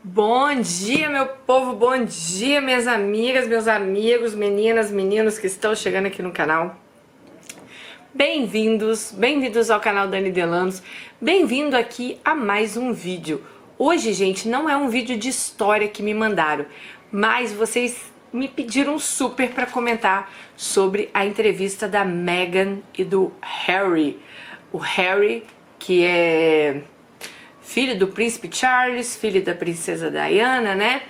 Bom dia, meu povo, bom dia, minhas amigas, meus amigos, meninas, meninos que estão chegando aqui no canal. Bem-vindos ao canal Dani Delanos, bem-vindo aqui a mais um vídeo. Hoje, gente, não é um vídeo de história que me mandaram, mas vocês me pediram super para comentar sobre a entrevista da Meghan e do Harry. O Harry, que é filho do príncipe Charles, filho da princesa Diana, né?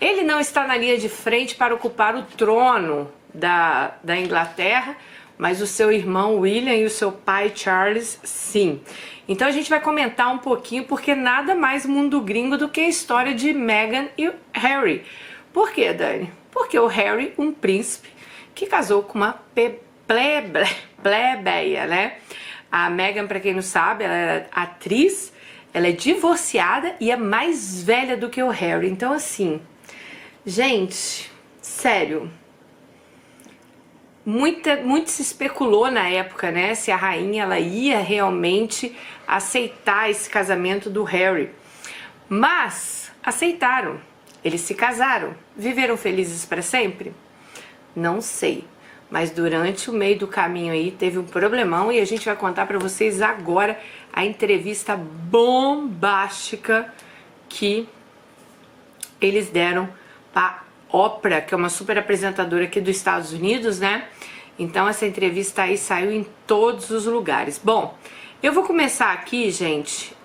Ele não está na linha de frente para ocupar o trono da Inglaterra, mas o seu irmão William e o seu pai Charles, sim. Então a gente vai comentar um pouquinho, porque nada mais mundo gringo do que a história de Meghan e Harry. Por quê, Dani? Porque o Harry, um príncipe, que casou com uma plebeia, né? A Meghan, para quem não sabe, ela é atriz. Ela é divorciada e é mais velha do que o Harry. Então, assim, gente, sério, muito se especulou na época, né? Se a rainha ela ia realmente aceitar esse casamento do Harry. Mas aceitaram. Eles se casaram. Viveram felizes para sempre? Não sei. Mas durante o meio do caminho aí teve um problemão e a gente vai contar para vocês agora a entrevista bombástica que eles deram para Oprah, que é uma super apresentadora aqui dos Estados Unidos, né? Então essa entrevista aí saiu em todos os lugares. Bom, eu vou começar aqui, gente.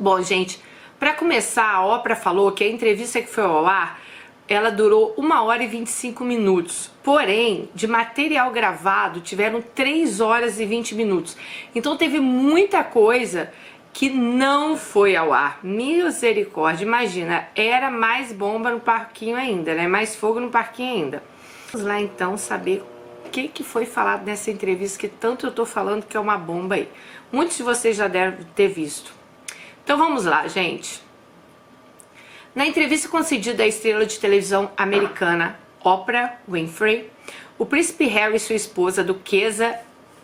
Bom, gente, para começar, a Oprah falou que a entrevista que foi ao ar ela durou 1 hora e 25 minutos, porém, de material gravado, tiveram 3 horas e 20 minutos. Então teve muita coisa que não foi ao ar. Misericórdia, imagina, era mais bomba no parquinho ainda, né? Mais fogo no parquinho ainda. Vamos lá então saber o que foi falado nessa entrevista que tanto eu tô falando que é uma bomba aí. Muitos de vocês já devem ter visto. Então vamos lá, gente. Na entrevista concedida à estrela de televisão americana Oprah Winfrey, o príncipe Harry e sua esposa, a duquesa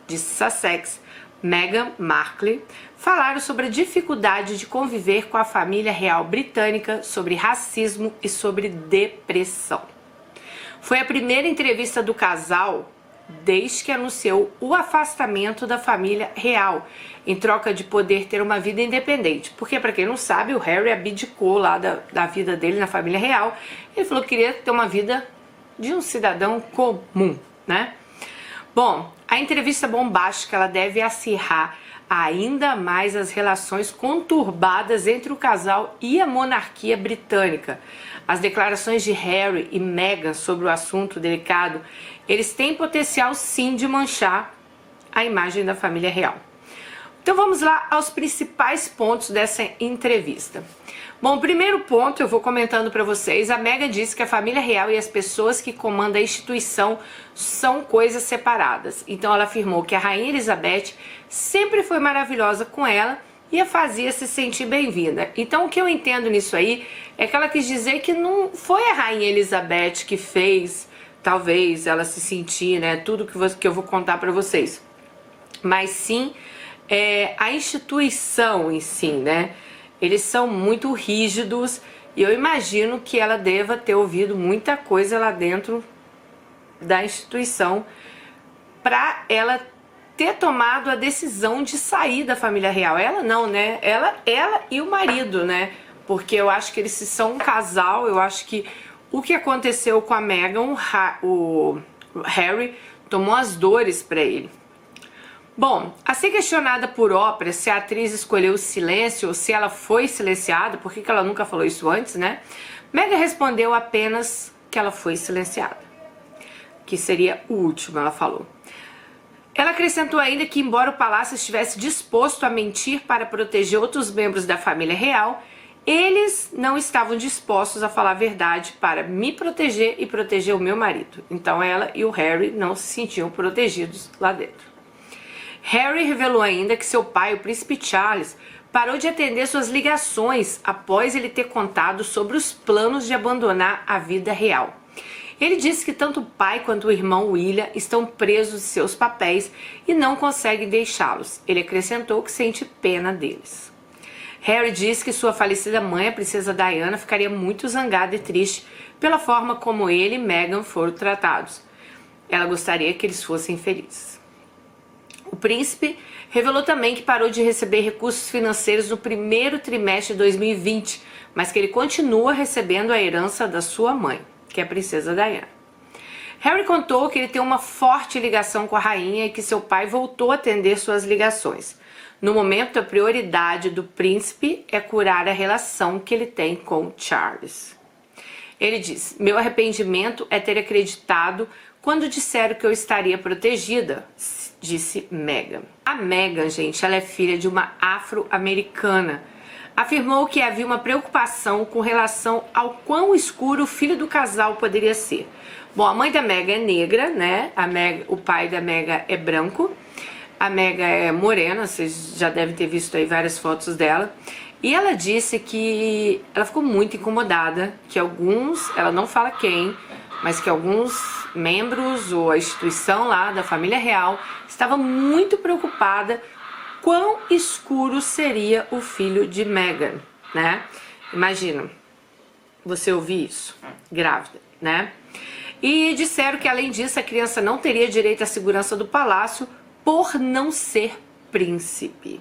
de Sussex, Meghan Markle, falaram sobre a dificuldade de conviver com a família real britânica, sobre racismo e sobre depressão. Foi a primeira entrevista do casal desde que anunciou o afastamento da família real, em troca de poder ter uma vida independente. Porque, para quem não sabe, o Harry abdicou lá da vida dele na família real. Ele falou que queria ter uma vida de um cidadão comum, né? Bom, a entrevista bombástica ela deve acirrar ainda mais as relações conturbadas entre o casal e a monarquia britânica. As declarações de Harry e Meghan sobre o assunto delicado, eles têm potencial sim de manchar a imagem da família real. Então vamos lá aos principais pontos dessa entrevista. Bom, o primeiro ponto eu vou comentando para vocês. A Meghan disse que a família real e as pessoas que comandam a instituição são coisas separadas. Então ela afirmou que a rainha Elizabeth sempre foi maravilhosa com ela e a fazia se sentir bem-vinda. Então o que eu entendo nisso aí é que ela quis dizer que não foi a rainha Elizabeth que fez, talvez, ela se sentir, né, tudo que eu vou contar para vocês. Mas sim a instituição em si, né? Eles são muito rígidos e eu imagino que ela deva ter ouvido muita coisa lá dentro da instituição para ela ter tomado a decisão de sair da família real. Ela não, né? Ela e o marido, né? Porque eu acho que eles são um casal. Eu acho que o que aconteceu com a Meghan, o Harry tomou as dores para ele. Bom, a ser questionada por Oprah se a atriz escolheu o silêncio ou se ela foi silenciada, por que ela nunca falou isso antes, né? Meghan respondeu apenas que ela foi silenciada, que seria o último, ela falou. Ela acrescentou ainda que, embora o palácio estivesse disposto a mentir para proteger outros membros da família real, eles não estavam dispostos a falar a verdade para me proteger e proteger o meu marido. Então ela e o Harry não se sentiam protegidos lá dentro. Harry revelou ainda que seu pai, o príncipe Charles, parou de atender suas ligações após ele ter contado sobre os planos de abandonar a vida real. Ele disse que tanto o pai quanto o irmão William estão presos de seus papéis e não conseguem deixá-los. Ele acrescentou que sente pena deles. Harry disse que sua falecida mãe, a princesa Diana, ficaria muito zangada e triste pela forma como ele e Meghan foram tratados. Ela gostaria que eles fossem felizes. O príncipe revelou também que parou de receber recursos financeiros no primeiro trimestre de 2020, mas que ele continua recebendo a herança da sua mãe, que é a princesa Diana. Harry contou que ele tem uma forte ligação com a rainha e que seu pai voltou a atender suas ligações. No momento, a prioridade do príncipe é curar a relação que ele tem com Charles. Ele diz: meu arrependimento é ter acreditado quando disseram que eu estaria protegida, disse Meghan. A Meghan, gente, ela é filha de uma afro-americana. Afirmou que havia uma preocupação com relação ao quão escuro o filho do casal poderia ser. Bom, a mãe da Meghan é negra, né? O pai da Meghan é branco. A Meghan é morena, vocês já devem ter visto aí várias fotos dela. E ela disse que ela ficou muito incomodada, que alguns, ela não fala quem, mas que alguns membros ou a instituição lá da família real estava muito preocupada quão escuro seria o filho de Meghan, né? Imagina, você ouvir isso, grávida, né? E disseram que além disso a criança não teria direito à segurança do palácio por não ser príncipe.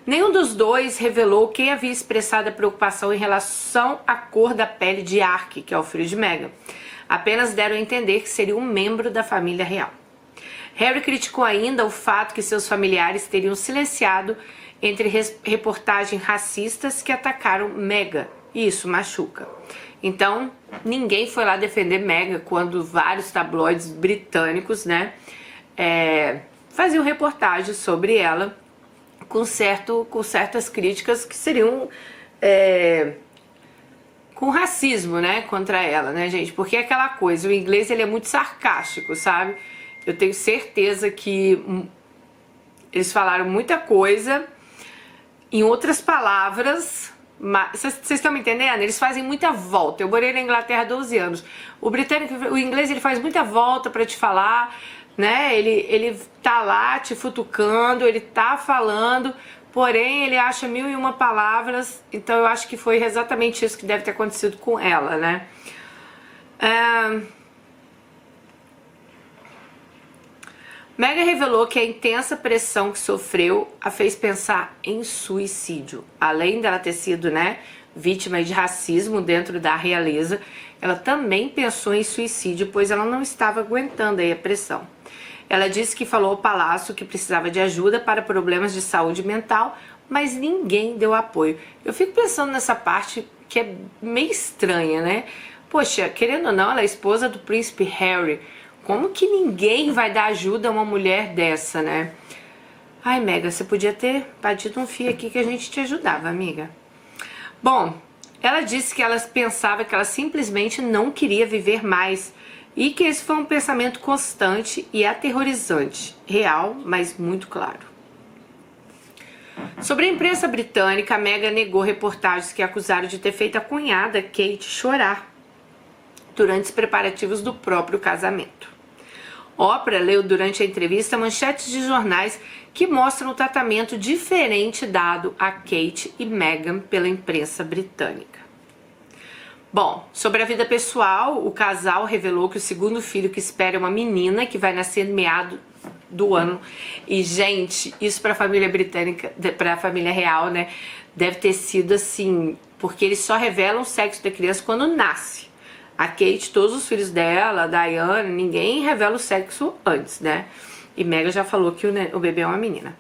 Nenhum dos dois revelou quem havia expressado a preocupação em relação à cor da pele de Archie, que é o filho de Meghan. Apenas deram a entender que seria um membro da família real. Harry criticou ainda o fato que seus familiares teriam silenciado entre reportagens racistas que atacaram Meghan, e isso machuca. Então, ninguém foi lá defender Meghan quando vários tabloides britânicos, né, faziam reportagens sobre ela com certas críticas que seriam com racismo, né, contra ela, né, gente? Porque é aquela coisa, o inglês ele é muito sarcástico, sabe? Eu tenho certeza que eles falaram muita coisa em outras palavras. Vocês estão me entendendo? Eles fazem muita volta. Eu morei na Inglaterra há 12 anos. O inglês ele faz muita volta para te falar, né? Ele tá lá te futucando, ele tá falando, porém ele acha 1001 palavras. Então eu acho que foi exatamente isso que deve ter acontecido com ela, né? Meghan revelou que a intensa pressão que sofreu a fez pensar em suicídio. Além dela ter sido, né, vítima de racismo dentro da realeza, ela também pensou em suicídio, pois ela não estava aguentando aí a pressão. Ela disse que falou ao palácio que precisava de ajuda para problemas de saúde mental, mas ninguém deu apoio. Eu fico pensando nessa parte que é meio estranha, né? Poxa, querendo ou não, ela é esposa do príncipe Harry. Como que ninguém vai dar ajuda a uma mulher dessa, né? Ai, Meghan, você podia ter batido um fio aqui que a gente te ajudava, amiga. Bom, ela disse que ela pensava que ela simplesmente não queria viver mais e que esse foi um pensamento constante e aterrorizante, real, mas muito claro. Sobre a imprensa britânica, a Meghan negou reportagens que acusaram de ter feito a cunhada Kate chorar durante os preparativos do próprio casamento. Oprah leu durante a entrevista manchetes de jornais que mostram o tratamento diferente dado a Kate e Meghan pela imprensa britânica. Bom, sobre a vida pessoal, o casal revelou que o segundo filho que espera é uma menina que vai nascer no meado do ano. E, gente, isso para a família britânica, para a família real, né, deve ter sido assim, porque eles só revelam o sexo da criança quando nasce. A Kate, todos os filhos dela, a Diana, ninguém revela o sexo antes, né? E Meghan já falou que o bebê é uma menina.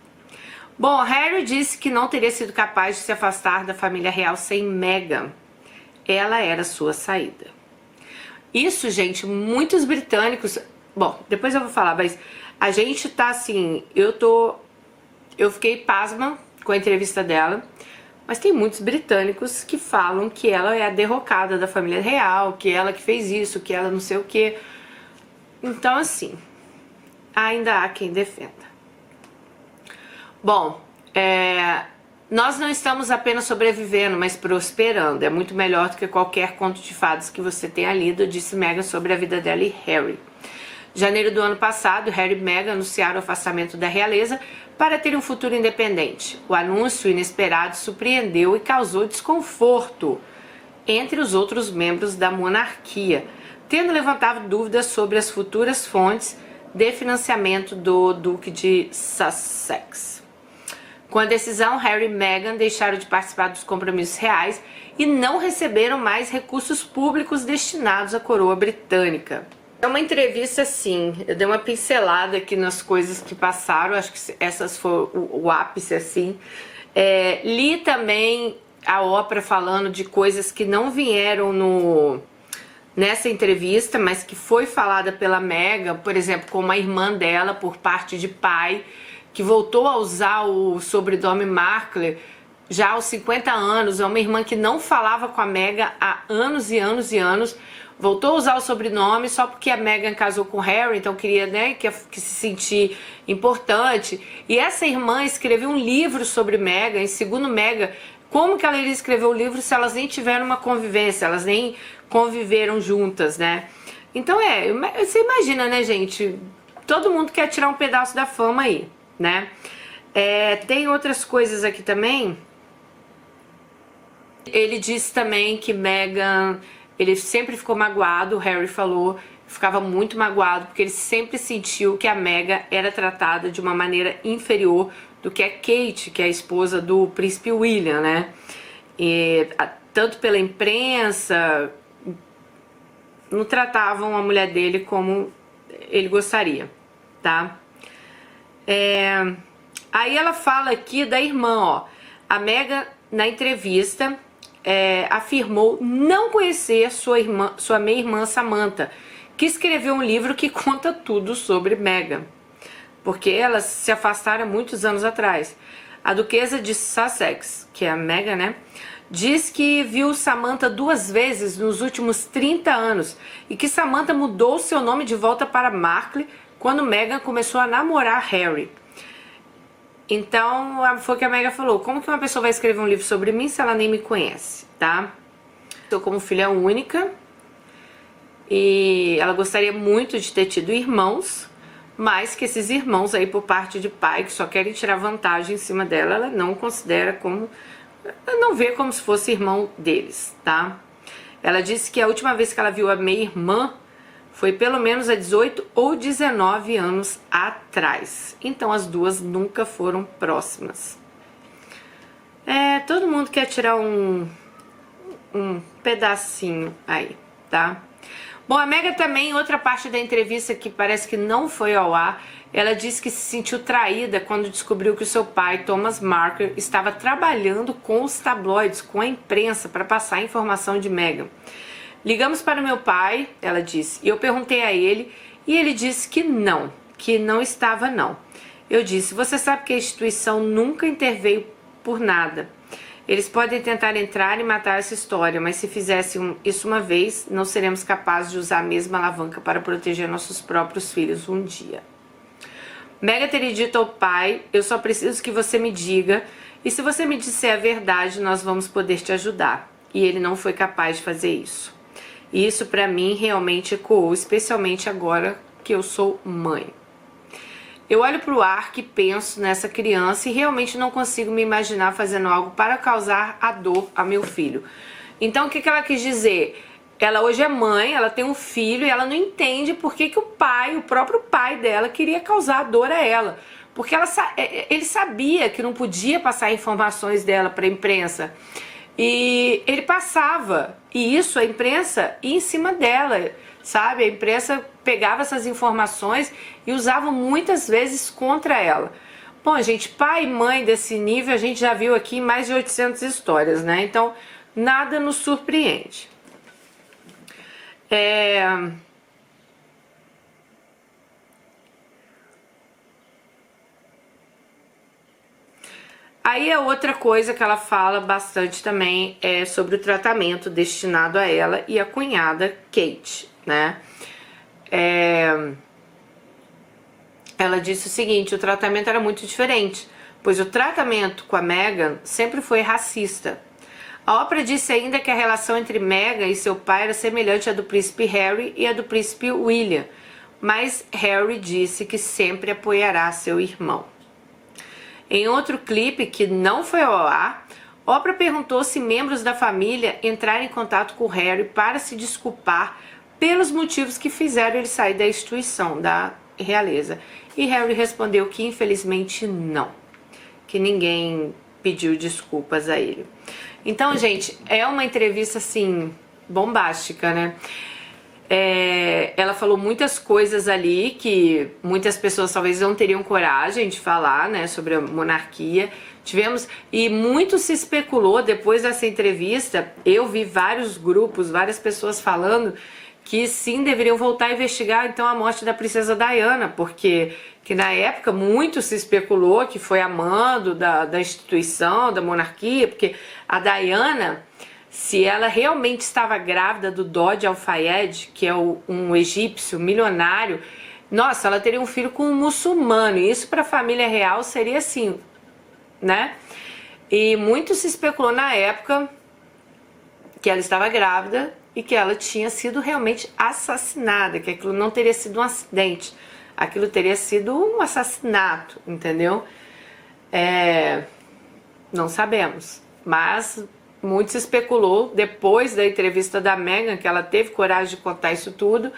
Bom, Harry disse que não teria sido capaz de se afastar da família real sem Meghan. Ela era sua saída. Isso, gente, muitos britânicos... Bom, depois eu vou falar, mas a gente tá assim... Eu fiquei pasma com a entrevista dela. Mas tem muitos britânicos que falam que ela é a derrocada da família real, que ela que fez isso, que ela não sei o que. Então, assim, ainda há quem defenda. Bom, nós não estamos apenas sobrevivendo, mas prosperando. É muito melhor do que qualquer conto de fadas que você tenha lido, disse Meghan sobre a vida dela e Harry. Em janeiro do ano passado, Harry e Meghan anunciaram o afastamento da realeza para ter um futuro independente. O anúncio inesperado surpreendeu e causou desconforto entre os outros membros da monarquia, tendo levantado dúvidas sobre as futuras fontes de financiamento do Duque de Sussex. Com a decisão, Harry e Meghan deixaram de participar dos compromissos reais e não receberam mais recursos públicos destinados à coroa britânica. É uma entrevista assim, eu dei uma pincelada aqui nas coisas que passaram, acho que essas foram o ápice assim. Li também a Oprah falando de coisas que não vieram nessa entrevista, mas que foi falada pela Meghan, por exemplo, com uma irmã dela por parte de pai, que voltou a usar o sobrenome Markle já aos 50 anos, é uma irmã que não falava com a Meghan há anos e anos e anos, voltou a usar o sobrenome só porque a Meghan casou com o Harry, então queria, né, que se sentir importante. E essa irmã escreveu um livro sobre Meghan, e segundo Meghan, como que ela iria escrever o livro se elas nem tiveram uma convivência, elas nem conviveram juntas, né? Então você imagina, né, gente? Todo mundo quer tirar um pedaço da fama aí, né? Tem outras coisas aqui também. Ele disse também que Meghan, ele sempre ficou magoado, o Harry falou, ficava muito magoado, porque ele sempre sentiu que a Meghan era tratada de uma maneira inferior do que a Kate, que é a esposa do príncipe William, né? Tanto pela imprensa, não tratavam a mulher dele como ele gostaria, tá? Aí ela fala aqui da irmã, ó. A Meghan, na entrevista, afirmou não conhecer sua meia-irmã Samantha, que escreveu um livro que conta tudo sobre Meghan, porque elas se afastaram há muitos anos atrás. A duquesa de Sussex, que é a Meghan, né, diz que viu Samantha 2 vezes nos últimos 30 anos e que Samantha mudou seu nome de volta para Markle quando Meghan começou a namorar Harry. Então, foi o que a Meghan falou: como que uma pessoa vai escrever um livro sobre mim se ela nem me conhece, tá? Estou como filha única e ela gostaria muito de ter tido irmãos, mas que esses irmãos aí por parte de pai que só querem tirar vantagem em cima dela, ela não considera como, ela não vê como se fosse irmão deles, tá? Ela disse que a última vez que ela viu a meia-irmã foi pelo menos há 18 ou 19 anos atrás. Então as duas nunca foram próximas. Todo mundo quer tirar um pedacinho aí, tá? Bom, a Meghan também, outra parte da entrevista que parece que não foi ao ar, ela disse que se sentiu traída quando descobriu que o seu pai, Thomas Markle, estava trabalhando com os tabloides, com a imprensa, para passar a informação de Meghan. Ligamos para o meu pai, ela disse, e eu perguntei a ele, e ele disse que não estava não. Eu disse: você sabe que a instituição nunca interveio por nada. Eles podem tentar entrar e matar essa história, mas se fizessem isso uma vez, não seremos capazes de usar a mesma alavanca para proteger nossos próprios filhos um dia. Meghan teria dito ao pai: eu só preciso que você me diga, e se você me disser a verdade, nós vamos poder te ajudar. E ele não foi capaz de fazer isso. E isso para mim realmente ecoou, especialmente agora que eu sou mãe. Eu olho para o Ark e penso nessa criança e realmente não consigo me imaginar fazendo algo para causar a dor a meu filho. Então o que ela quis dizer? Ela hoje é mãe, ela tem um filho e ela não entende por que o próprio pai dela queria causar dor a ela. Porque ele sabia que não podia passar informações dela para a imprensa. E ele passava, e isso a imprensa ia em cima dela, sabe? A imprensa pegava essas informações e usava muitas vezes contra ela. Bom, gente, pai e mãe desse nível a gente já viu aqui em mais de 800 histórias, né? Então, nada nos surpreende. Aí a outra coisa que ela fala bastante também é sobre o tratamento destinado a ela e a cunhada Kate, né? Ela disse o seguinte: o tratamento era muito diferente, pois o tratamento com a Meghan sempre foi racista. A Oprah disse ainda que a relação entre Meghan e seu pai era semelhante à do príncipe Harry e à do príncipe William. mas Harry disse que sempre apoiará seu irmão. Em outro clipe que não foi ao ar, Oprah perguntou se membros da família entraram em contato com Harry para se desculpar pelos motivos que fizeram ele sair da instituição, da realeza. E Harry respondeu que infelizmente não, que ninguém pediu desculpas a ele. Então, gente, é uma entrevista assim bombástica, né? Ela falou muitas coisas ali que muitas pessoas talvez não teriam coragem de falar, né, sobre a monarquia. E muito se especulou depois dessa entrevista. Eu vi vários grupos, várias pessoas falando que sim, deveriam voltar a investigar então a morte da princesa Diana, porque que na época muito se especulou que foi a mando da instituição, da monarquia, porque a Diana, se ela realmente estava grávida do Dodi Al-Fayed, que é um egípcio milionário, nossa, ela teria um filho com um muçulmano, e isso para a família real seria assim, né? E muito se especulou na época que ela estava grávida e que ela tinha sido realmente assassinada, que aquilo não teria sido um acidente, aquilo teria sido um assassinato, entendeu? Não sabemos, mas muito se especulou depois da entrevista da Meghan, que ela teve coragem de contar isso tudo,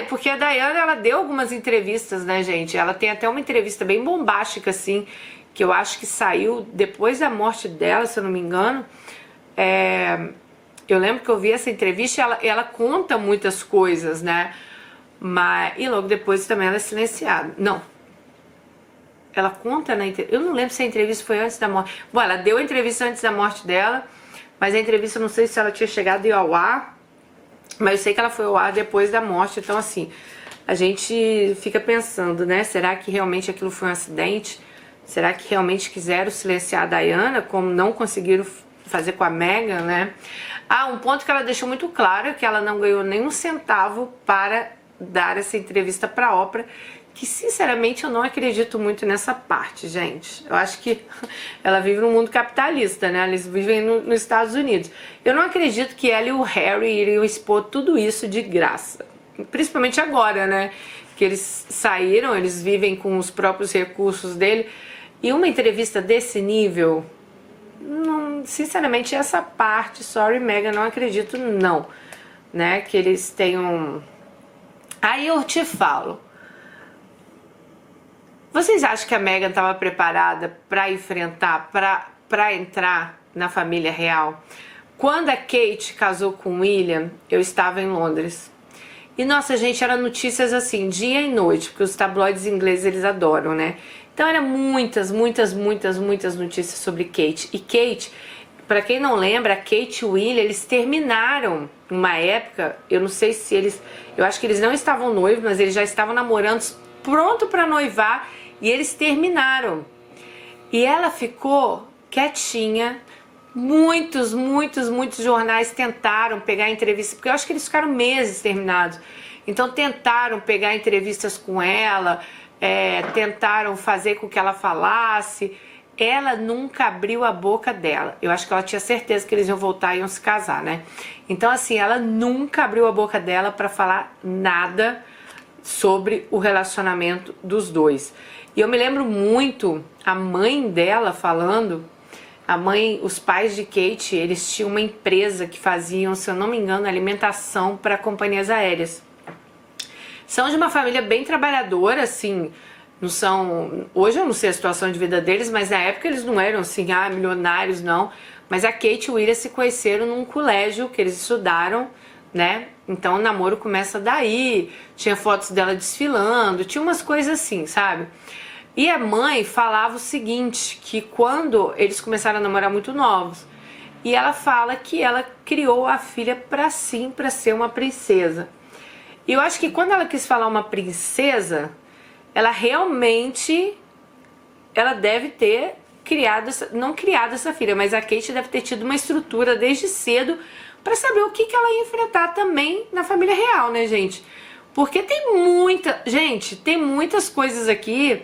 porque a Diana, ela deu algumas entrevistas, né, gente? Ela tem até uma entrevista bem bombástica, assim, que eu acho que saiu depois da morte dela, se eu não me engano. Eu lembro que eu vi essa entrevista e ela conta muitas coisas, né? E logo depois também ela é silenciada. Não. Ela conta na entrevista. Eu não lembro se a entrevista foi antes da morte. Bom, ela deu a entrevista antes da morte dela, mas a entrevista eu não sei se ela tinha chegado ao ar, mas eu sei que ela foi ao ar depois da morte. Então, assim, a gente fica pensando, né? Será que realmente aquilo foi um acidente? Será que realmente quiseram silenciar a Diana, como não conseguiram fazer com a Meghan, né? Um ponto que ela deixou muito claro é que ela não ganhou nenhum centavo para dar essa entrevista para a Oprah, que sinceramente eu não acredito muito nessa parte, gente. Eu acho que ela vive num mundo capitalista, né? Eles vivem nos Estados Unidos. Eu não acredito que ela e o Harry iriam expor tudo isso de graça. Principalmente agora, né? Que eles saíram, eles vivem com os próprios recursos dele. E uma entrevista desse nível, sinceramente, essa parte, sorry Meghan, não acredito não, né? Que eles tenham... Aí eu te falo, vocês acham que a Meghan estava preparada para enfrentar, para entrar na família real? Quando a Kate casou com o William, eu estava em Londres. E nossa, gente, era notícias assim, dia e noite, porque os tabloides ingleses eles adoram, né? Então eram muitas notícias sobre Kate. E Kate, para quem não lembra, a Kate e o William, eles terminaram numa época, eu não sei se eles... Eu acho que eles não estavam noivos, mas eles já estavam namorando, pronto para noivar, e eles terminaram. E ela ficou quietinha. Muitos jornais tentaram pegar entrevistas, porque eu acho que eles ficaram meses terminados. Então tentaram pegar entrevistas com ela, tentaram fazer com que ela falasse. Ela nunca abriu a boca dela. Eu acho que ela tinha certeza que eles iam voltar e iam se casar, né? Então assim, ela nunca abriu a boca dela para falar nada sobre o relacionamento dos dois. E eu me lembro muito a mãe dela falando, os pais de Kate, eles tinham uma empresa que faziam, se eu não me engano, alimentação para companhias aéreas. São de uma família bem trabalhadora, assim, não são... Hoje eu não sei a situação de vida deles, mas na época eles não eram, assim, milionários, não. Mas a Kate e o William se conheceram num colégio que eles estudaram, né? Então o namoro começa daí, tinha fotos dela desfilando, tinha umas coisas assim, sabe? E a mãe falava o seguinte, que quando eles começaram a namorar muito novos, e ela fala que ela criou a filha para ser uma princesa. E eu acho que quando ela quis falar uma princesa, ela realmente, ela deve ter criado, não criado essa filha, mas a Kate deve ter tido uma estrutura desde cedo para saber o que ela ia enfrentar também na família real, né, gente? Porque tem muitas coisas aqui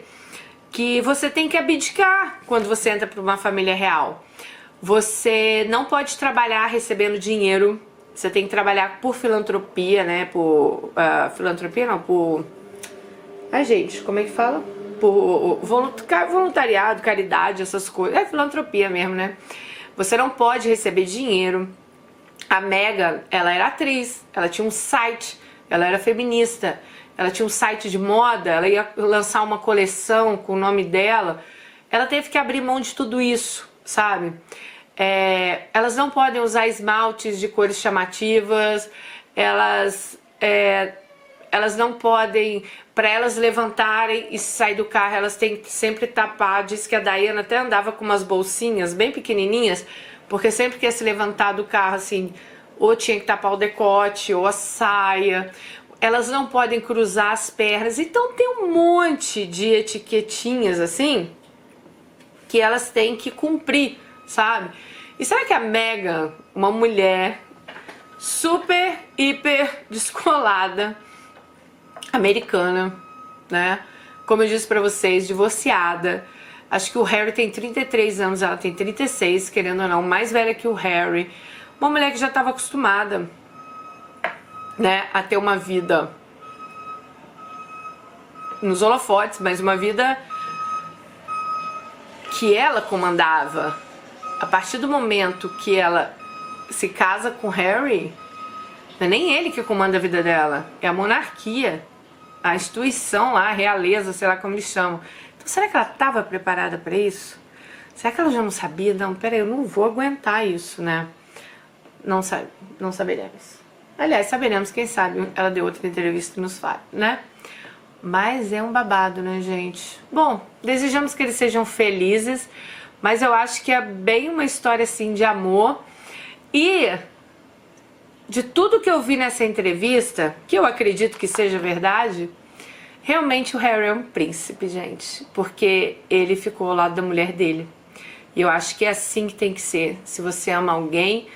que você tem que abdicar quando você entra para uma família real. Você não pode trabalhar recebendo dinheiro você tem que trabalhar por filantropia, né? Por filantropia não, por... Ai, gente, como é que fala? Por voluntariado, caridade, essas coisas. É filantropia mesmo, né? Você não pode receber dinheiro. A Meghan, ela era atriz, ela tinha um site, ela era feminista, ela tinha um site de moda, ela ia lançar uma coleção com o nome dela. Ela teve que abrir mão de tudo isso, sabe? Elas não podem usar esmaltes de cores chamativas, elas não podem, para elas levantarem e sair do carro, elas têm que sempre tapar. Diz que a Diana até andava com umas bolsinhas bem pequenininhas, porque sempre que ia se levantar do carro, assim, ou tinha que tapar o decote, ou a saia. Elas não podem cruzar as pernas. Então tem um monte de etiquetinhas, assim, que elas têm que cumprir, sabe? E será que a Meghan, uma mulher super, hiper descolada, americana, né? Como eu disse pra vocês, divorciada. Acho que o Harry tem 33 anos, ela tem 36, querendo ou não, mais velha que o Harry. Uma mulher que já estava acostumada, né, a ter uma vida nos holofotes, mas uma vida que ela comandava. A partir do momento que ela se casa com Harry, não é nem ele que comanda a vida dela, é a monarquia, a instituição lá, a realeza, sei lá como eles chamam. Então será que ela estava preparada para isso? Será que ela já não sabia? Não, peraí, eu não vou aguentar isso, né? Não saberemos. Aliás, saberemos, quem sabe ela deu outra entrevista e nos fala, né? Mas é um babado, né, gente? Bom, desejamos que eles sejam felizes, mas eu acho que é bem uma história, assim, de amor. E de tudo que eu vi nessa entrevista, que eu acredito que seja verdade, realmente o Harry é um príncipe, gente. Porque ele ficou ao lado da mulher dele. E eu acho que é assim que tem que ser. Se você ama alguém,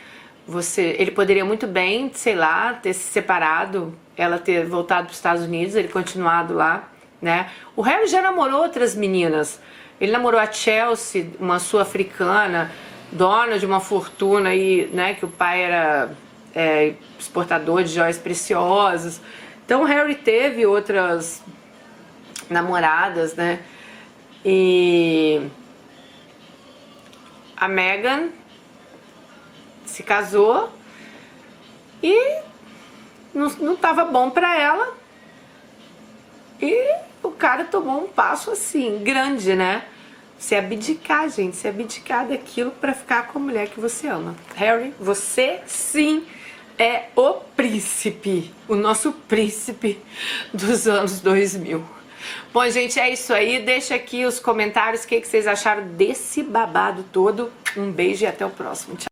ele poderia muito bem, sei lá, ter se separado, ela ter voltado para os Estados Unidos, ele continuado lá, né? O Harry já namorou outras meninas. Ele namorou a Chelsea, uma sul-africana, dona de uma fortuna aí, né? Que o pai era exportador de joias preciosas. Então o Harry teve outras namoradas, né? E a Meghan se casou e não tava bom pra ela, e o cara tomou um passo assim, grande, né? Se abdicar, gente, se abdicar daquilo pra ficar com a mulher que você ama. Harry, você sim é o príncipe, o nosso príncipe dos anos 2000. Bom, gente, é isso aí. Deixa aqui os comentários o que vocês acharam desse babado todo. Um beijo e até o próximo. Tchau.